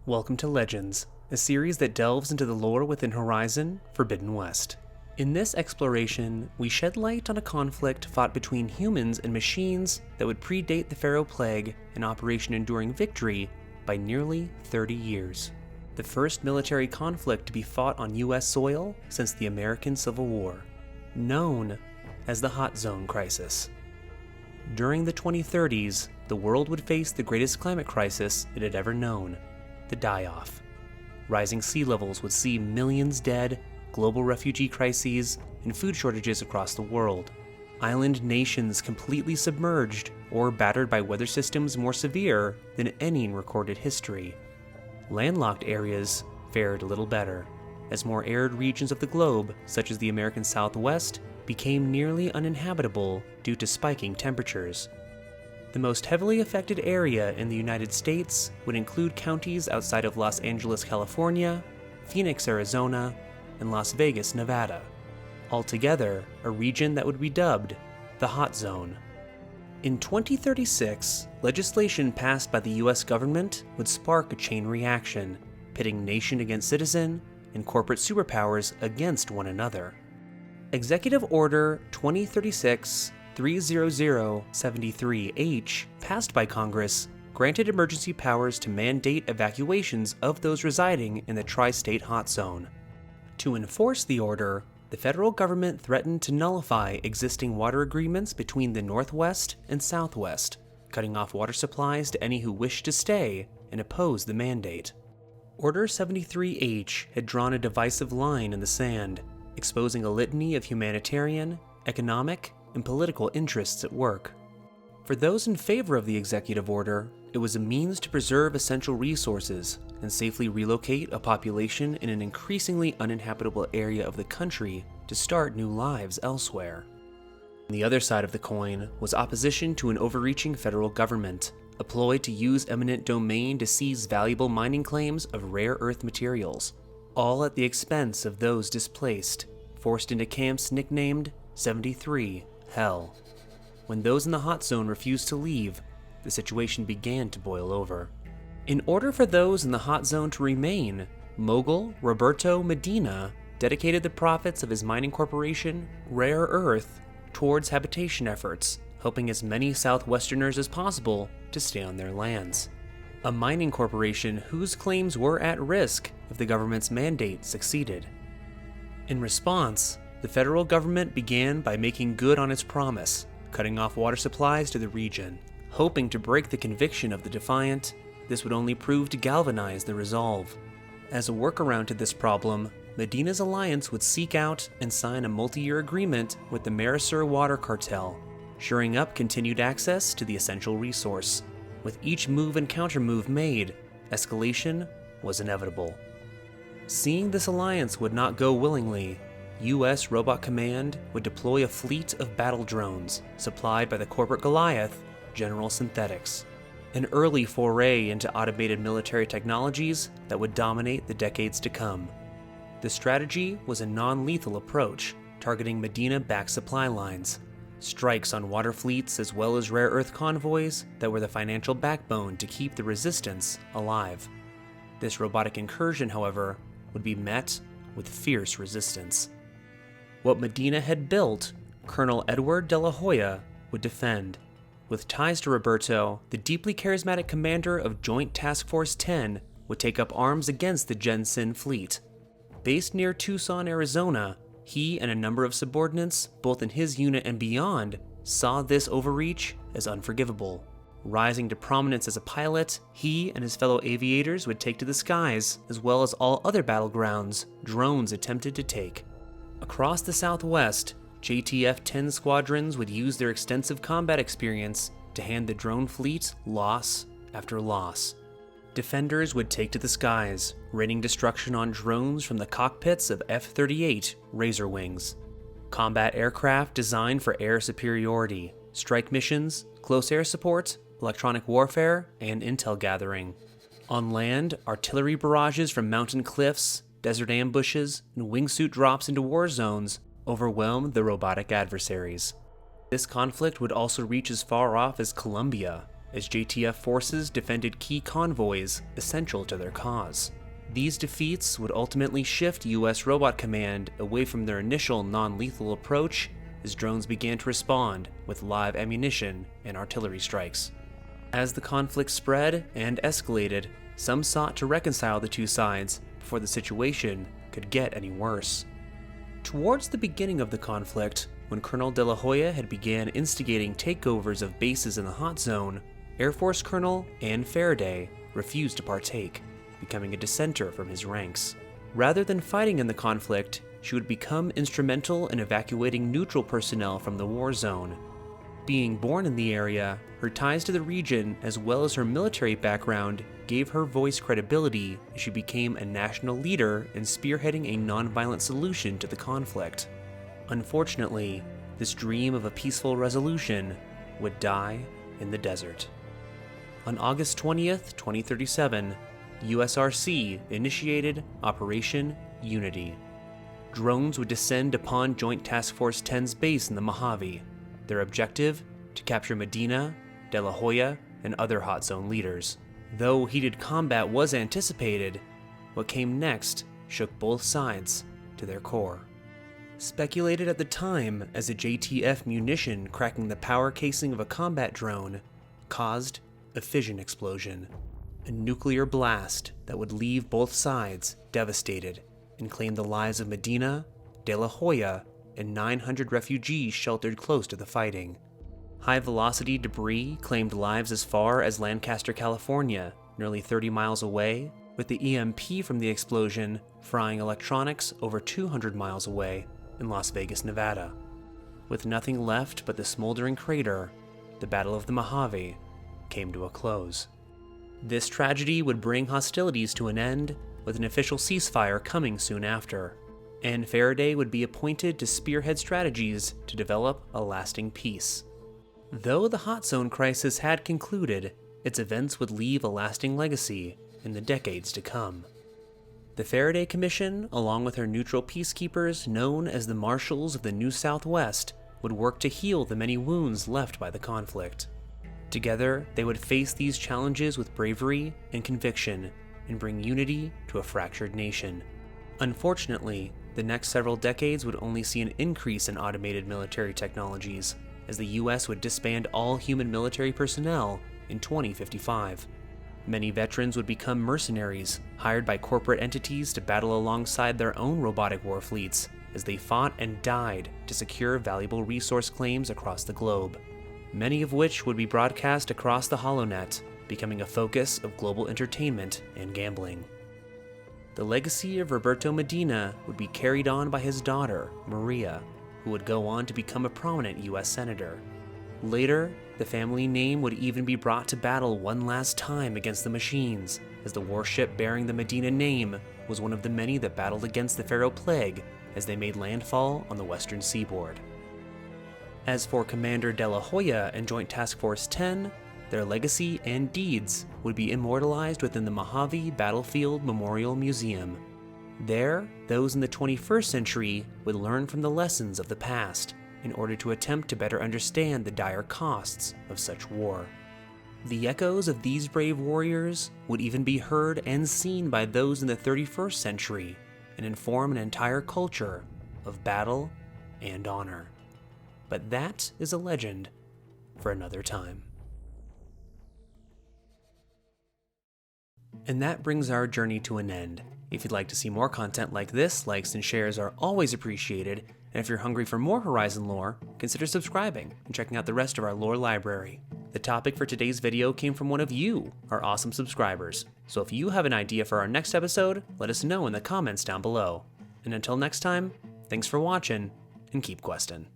Welcome to Legends, a series that delves into the lore within Horizon Forbidden West. In this exploration, we shed light on a conflict fought between humans and machines that would predate the Pharaoh Plague, an Operation Enduring Victory, by nearly 30 years. The first military conflict to be fought on US soil since the American Civil War, known as the Hot Zone Crisis. During the 2030s, the world would face the greatest climate crisis it had ever known, the die-off. Rising sea levels would see millions dead, global refugee crises, and food shortages across the world. Island nations completely submerged or battered by weather systems more severe than any in recorded history. Landlocked areas fared a little better, as more arid regions of the globe, such as the American Southwest, became nearly uninhabitable due to spiking temperatures. The most heavily affected area in the United States would include counties outside of Los Angeles, California, Phoenix, Arizona, and Las Vegas, Nevada. Altogether, a region that would be dubbed the Hot Zone. In 2036, legislation passed by the US government would spark a chain reaction, pitting nation against citizen and corporate superpowers against one another. Executive Order 2036-30073H, passed by Congress, granted emergency powers to mandate evacuations of those residing in the tri-state hot zone. To enforce the order, the federal government threatened to nullify existing water agreements between the Northwest and Southwest, cutting off water supplies to any who wished to stay and oppose the mandate. Order 73H had drawn a divisive line in the sand, exposing a litany of humanitarian, economic, and political interests at work. For those in favor of the executive order, it was a means to preserve essential resources and safely relocate a population in an increasingly uninhabitable area of the country to start new lives elsewhere. On the other side of the coin was opposition to an overreaching federal government, a ploy to use eminent domain to seize valuable mining claims of rare earth materials, all at the expense of those displaced, forced into camps nicknamed 73 Hell. When those in the hot zone refused to leave, the situation began to boil over. In order for those in the hot zone to remain, mogul Roberto Medina dedicated the profits of his mining corporation, Rare Earth, towards habitation efforts, helping as many Southwesterners as possible to stay on their lands. A mining corporation whose claims were at risk if the government's mandate succeeded. In response, the federal government began by making good on its promise, cutting off water supplies to the region. Hoping to break the conviction of the defiant, this would only prove to galvanize the resolve. As a workaround to this problem, Medina's alliance would seek out and sign a multi-year agreement with the Mercer Water Cartel, shoring up continued access to the essential resource. With each move and countermove made, escalation was inevitable. Seeing this alliance would not go willingly, US Robot Command would deploy a fleet of battle drones supplied by the corporate Goliath, General Synthetics, an early foray into automated military technologies that would dominate the decades to come. The strategy was a non-lethal approach, targeting Medina-backed supply lines, strikes on water fleets as well as rare earth convoys that were the financial backbone to keep the resistance alive. This robotic incursion, however, would be met with fierce resistance. What Medina had built, Colonel Edward de la Hoya would defend. With ties to Roberto, the deeply charismatic commander of Joint Task Force 10 would take up arms against the Jensen fleet. Based near Tucson, Arizona, he and a number of subordinates, both in his unit and beyond, saw this overreach as unforgivable. Rising to prominence as a pilot, he and his fellow aviators would take to the skies, as well as all other battlegrounds drones attempted to take. Across the Southwest, JTF-10 squadrons would use their extensive combat experience to hand the drone fleet loss after loss. Defenders would take to the skies, raining destruction on drones from the cockpits of F-38 Razor Wings. Combat aircraft designed for air superiority, strike missions, close air support, electronic warfare, and intel gathering. On land, artillery barrages from mountain cliffs, desert ambushes, and wingsuit drops into war zones overwhelmed the robotic adversaries. This conflict would also reach as far off as Colombia, as JTF forces defended key convoys essential to their cause. These defeats would ultimately shift US Robot Command away from their initial non-lethal approach as drones began to respond with live ammunition and artillery strikes. As the conflict spread and escalated, some sought to reconcile the two sides before the situation could get any worse. Towards the beginning of the conflict, when Colonel De La Hoya had began instigating takeovers of bases in the hot zone, Air Force Colonel Ann Faraday refused to partake, becoming a dissenter from his ranks. Rather than fighting in the conflict, she would become instrumental in evacuating neutral personnel from the war zone. Being born in the area, her ties to the region as well as her military background gave her voice credibility as she became a national leader in spearheading a nonviolent solution to the conflict. Unfortunately, this dream of a peaceful resolution would die in the desert. On August 20th, 2037, USRC initiated Operation Unity. Drones would descend upon Joint Task Force 10's base in the Mojave, their objective to capture Medina, De La Hoya, and other hot zone leaders. Though heated combat was anticipated, what came next shook both sides to their core. Speculated at the time as a JTF munition cracking the power casing of a combat drone caused a fission explosion, a nuclear blast that would leave both sides devastated and claim the lives of Medina, De La Hoya, and 900 refugees sheltered close to the fighting. High-velocity debris claimed lives as far as Lancaster, California, nearly 30 miles away, with the EMP from the explosion frying electronics over 200 miles away in Las Vegas, Nevada. With nothing left but the smoldering crater, the Battle of the Mojave came to a close. This tragedy would bring hostilities to an end, with an official ceasefire coming soon after. Ann Faraday would be appointed to spearhead strategies to develop a lasting peace. Though the hot zone crisis had concluded, its events would leave a lasting legacy in the decades to come. The Faraday Commission, along with her neutral peacekeepers known as the Marshals of the New Southwest, would work to heal the many wounds left by the conflict. Together, they would face these challenges with bravery and conviction and bring unity to a fractured nation. Unfortunately, the next several decades would only see an increase in automated military technologies, as the US would disband all human military personnel in 2055. Many veterans would become mercenaries, hired by corporate entities to battle alongside their own robotic war fleets, as they fought and died to secure valuable resource claims across the globe, many of which would be broadcast across the HoloNet, becoming a focus of global entertainment and gambling. The legacy of Roberto Medina would be carried on by his daughter, Maria, who would go on to become a prominent US senator. Later, the family name would even be brought to battle one last time against the machines, as the warship bearing the Medina name was one of the many that battled against the Pharaoh Plague as they made landfall on the western seaboard. As for Commander De La Hoya and Joint Task Force 10, their legacy and deeds would be immortalized within the Mojave Battlefield Memorial Museum. There, those in the 21st century would learn from the lessons of the past in order to attempt to better understand the dire costs of such war. The echoes of these brave warriors would even be heard and seen by those in the 31st century and inform an entire culture of battle and honor. But that is a legend for another time. And that brings our journey to an end. If you'd like to see more content like this, likes and shares are always appreciated, and if you're hungry for more Horizon lore, consider subscribing and checking out the rest of our lore library. The topic for today's video came from one of you, our awesome subscribers, so if you have an idea for our next episode, let us know in the comments down below. And until next time, thanks for watching, and keep questing.